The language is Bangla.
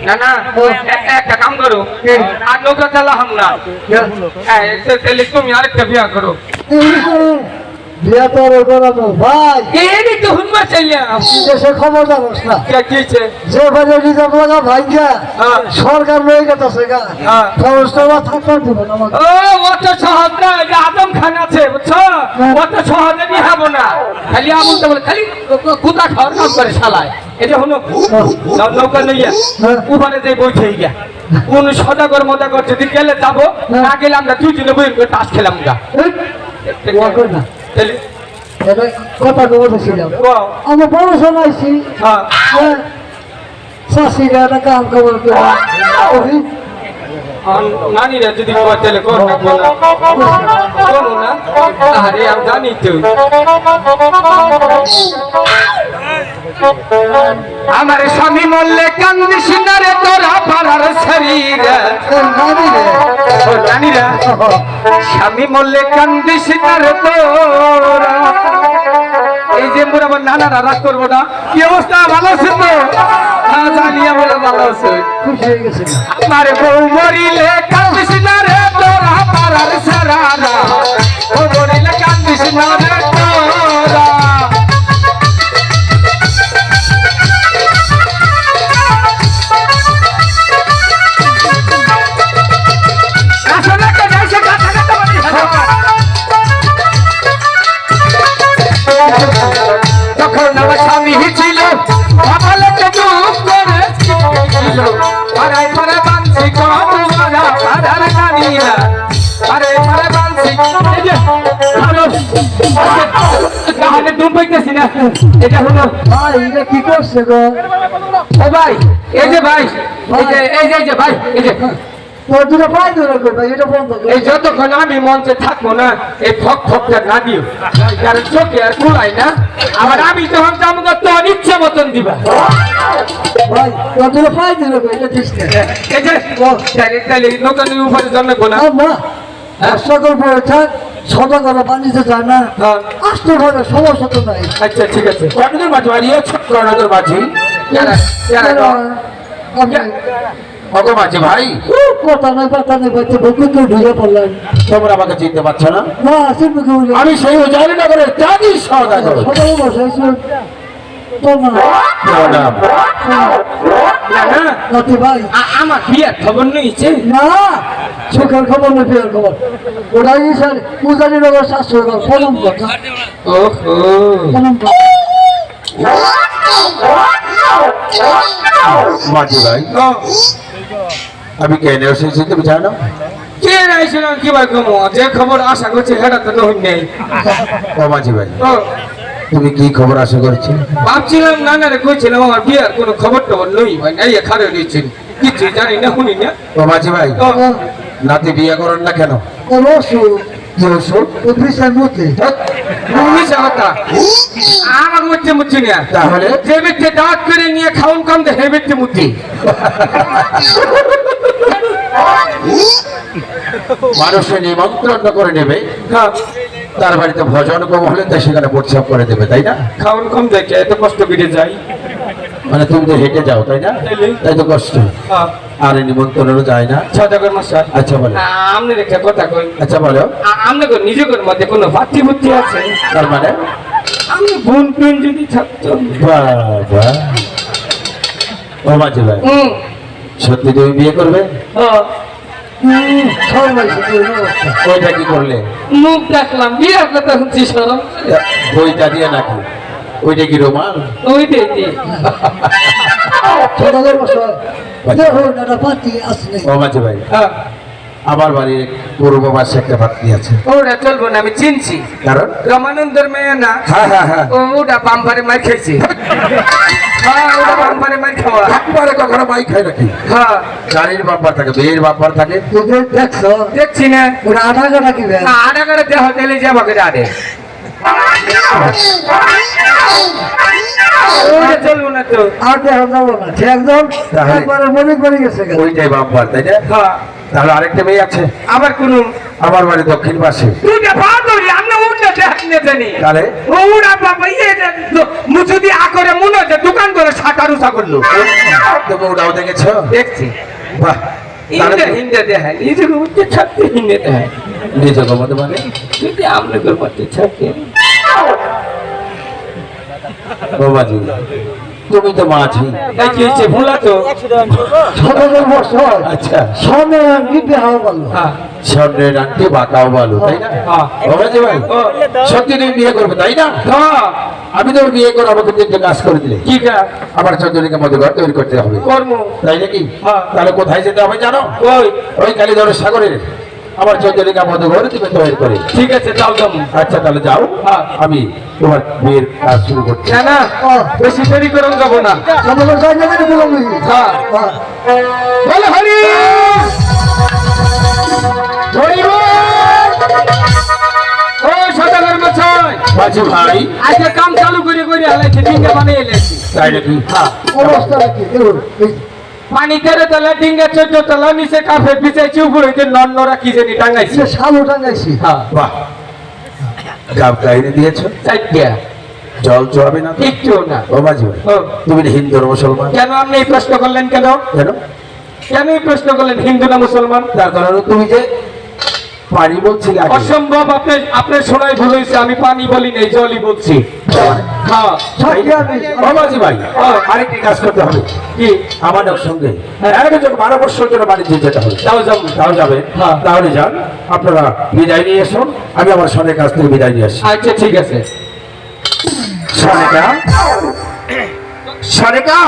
না না একটা কাম করো আর নৌকা চালাম না তাহলে তুমি আরেকটা বিয়া করো বিয়া তো করাবো ভাই এই তো হুনমা চাইলাম দেশে খবর জানোস না কিছে যে বাজে রিজার্ভ লাগা ভাইয়া সরকার লয়ে গেছে গা খরচটা থাকতে দিব না ও অত সহজ না এটা আদম খান আছে বুঝছো অত সহজে নিয়ে হবো না খালি আমল তো বলে খালি কুতা খাওয়ার কাজ করে শালায় এটা হলো নৌকা লইয়া উপরে যে বইছে গিয়া কোন সদাগর মদাগর যদি গেলে যাবো না গেলে আমরা দুইজনে বই তাস খেলাম গা না তাহলে কথা বলতেছিলাম আমি বড় শোনাইছি চাষিরা একটা কাম খবর নানিরা যদি তাহলে কর না করো না আরে আমি জানি তো আমার স্বামী মরলে কান্দিস না রে তোরা পাড়ার শরীর নানিরা স্বামী মরলে কান্দিস না রে তোরা এই যে মোর আমার নানারা রাগ করবো না কি অবস্থা ভালো আছে তো জানি আমরা ভালো আছে খুশি হয়ে গেছে আমার বউ মরিলে কান্দিস না রে তোরা পাড়ার সারারা বউ মরিলে কান্দিস না রে তোরা তখন আমার স্বামী ছিল আমাকে দুঃখ করেছিল আরে পরে বানছি কত বড় আধার কানিয়া আরে পরে বানছি এই যে হলো গানে দুম পাইতেছি না এটা হলো ভাই এটা কি করছে গো ও ভাই এই যে ভাই এই যে ভাই এই যে তোর দুটো পাই ধরে করবে এটা বন্ধ এই যতক্ষণ আমি মঞ্চে থাকবো না এই ফক ফকটা না দিও কারণ চোখে আর কুলাই না আবার আমি যখন যাবো তোর ইচ্ছা মতন দিবা ভাই তোর দুটো পাই ধরে করবে এটা ঠিক এই যে তাহলে নৌকার উপরে জন্ম গোলা মা সকল পরে থাক সদা করা পানিতে যায় না আসতে ঘরে সমস্যা তো নাই আচ্ছা ঠিক আছে কর্ণদের মাঝে বাড়িয়ে কর্ণদের মাঝে কত মাঝে ভাই কথা নাই পাতা নেই বাচ্চা বকুল তো ঢুকে পড়লেন তোমরা আমাকে চিনতে পারছো না না চিনবে কেউ আমি সেই জানি না করে জানি সদাগর সবাই বসাইছে তোমার নাতি ভাই আমার বিয়ার খবর নিয়েছে না সুখের খবর নেই বিয়ের খবর ওটাই স্যার পূজারি নগর শাস্ত্র প্রণাম কথা প্রণাম মাঝি ভাই আমি কেন এসেছি তুমি জানো কে রাইছিলাম কি ভাই কমো যে খবর আশা করছি সেটা তো নই নেই ও মাঝি ভাই তুমি কি খবর আশা করছো ভাবছিলাম না রে কইছিলাম আমার বিয়ার কোনো খবর টবর নই ভাই নাই খারে দিয়েছেন কিছু জানি না শুনি না ও মাঝি ভাই নাতি বিয়ে করেন না কেন রসু ও বিশাল মধ্যে আমার মধ্যে মুচ্ছি না তাহলে যে ব্যক্তি দাঁত করে নিয়ে খাউন কম দে হে ব্যক্তি মুক্তি মানুষের নিমন্ত্রণ করে নেবে তার বাড়িতে ভজন কম হলে তাই সেখানে প্রস্রাব করে দেবে তাই না খাউন কম দেখে এত কষ্ট করে যাই মানে তুমি তো হেঁটে যাও তাই না তাই তো কষ্ট আর নিমন্ত্রণও যায় না সদাগর মশাই আচ্ছা বলো আমনে একটা কথা কই আচ্ছা বলো আমনে নিজের মধ্যে কোনো ভাতৃ বুদ্ধি আছে তার মানে আমি বোন পেন যদি থাকতো বাবা ও মাঝি ভাই সত্যি তুমি বিয়ে করবে ওইটা কি করলে মুখ দেখলাম বিয়ের কথা হচ্ছে সরম বইটা দিয়ে নাকি ওইটা কি রোমান ওইটাই দিয়ে সদাগর মশাই দেখুন একটা পাতি আসলে ও মাঝি ভাই আমার বাড়ির পূর্ব পাশে একটা পাত্রী আছে ওটা চলবো না আমি চিনছি কারণ রমানন্দের মেয়ে না হ্যাঁ ওটা বাম্পারে মাই খেয়েছি ওটা বাম্পারে মাই খাওয়া একবারে কখনো মাই খায় নাকি হ্যাঁ গাড়ির বাম্পার থাকে বিয়ের বাম্পার থাকে দেখছো দেখছি না ওরা আধা কাটা কি আড়া করে দেহ দিলে যাবো করে আড়ে ওটা চলবো না তো আর দেখো যাবো না ঠিক একদম তাহলে? একবারে মনে করে গেছে ওইটাই বাম্পার তাই না তাহলে আরেকটা মেয়ে আছে আবার কোন আমার বাড়ি দক্ষিণ পাশে তুই পা ধরি আমরা উঠলে দেখনে জানি তাহলে ওরা বাবা মুচুদি আকরে মনে হচ্ছে দোকান করে সাকার উষা করলো তো বউটাও দেখেছো? দেখছি বাহ, তাহলে হিন্দে তো হিন্দে দেখে নিজের মধ্যে ছাড়তে হিন্দে দেখে নিজের মধ্যে মানে যদি আপনাদের মধ্যে ছাড়তে বাবাজি, তুমি তো মাঝি। তাই কি হয়েছে ভুলা তো 17 বছর আচ্ছা, স্বর্ণের আংটি বিবাহ করলো। হ্যাঁ স্বর্ণের আংটি বাঁকাও ভালো, তাই না? হ্যাঁ। বাবাজি ভাই, ও, সত্যি তুমি বিয়ে করবে তাই না? হ্যাঁ, আমি তো বিয়ে করে আমাকে তিনটে কাজ করে দিলে কি কাজ আমার চন্দ্রিকা মধ্যে তৈরি করতে হবে, কর্ম তাই নাকি? হ্যাঁ। তাহলে কোথায় যেতে হবে জানো? ওই ওই কালীধর সাগরের আমার চন্দ্রিকা মধ্যে ঘরে তুমি তৈরি করে। ঠিক আছে যাও যাও আচ্ছা তাহলে যাও, হ্যাঁ। আমি তোমার বিয়ের কাজ শুরু করছি। না না বেশি দেরি করুন যাবো না সদাগর যাই না বললাম নাকি? হ্যাঁ হ্যাঁ। বলে হরি হরি বল। ও সদাগর মশাই বাজু ভাই, আজকে কাম চালু করে করে আলাইছে ডিঙ্গা বানিয়ে এলেছি তাই নাকি? অবস্থা নাকি? দেখুন, এই পানি তেরে তলা ডিঙ্গা 14 তলা নিচে কাফে বিছাইছি উপরে যে নন্নরা কি জানি টাঙ্গাইছে যে শালু টাঙ্গাইছি। হ্যাঁ বাহ, গাব গাইনে দিয়েছো, চাইটিয়া জল চড়াবে না তো? একটু না ও বাজু ভাই, ও, তুমি না হিন্দু না মুসলমান? কেন আপনি এই প্রশ্ন করলেন কেন কেন? কেন এই প্রশ্ন করলেন হিন্দু না মুসলমান তার কারণ তুমি যে পানি বলছিলে আগে। অসম্ভব আপনি আপনার শোনাই ভুল হয়েছে আমি পানি বলি নাই জলই বলছি হ্যাঁ সত্যি আমি ও বাজু ভাই, আরেকটি কাজ করতে হবে কি আমাদের সঙ্গে একজন 12 বছর জন্য বাণিজ্য যেতে হবে। যাও যাও তাও যাবে? হ্যাঁ। তাহলে যান, আপনারা বিদায় নিয়ে এসুন, আমি আমার সনের কাছ থেকে বিদায় নিয়ে আসি। আচ্ছা ঠিক আছে সনেকা, সনেকা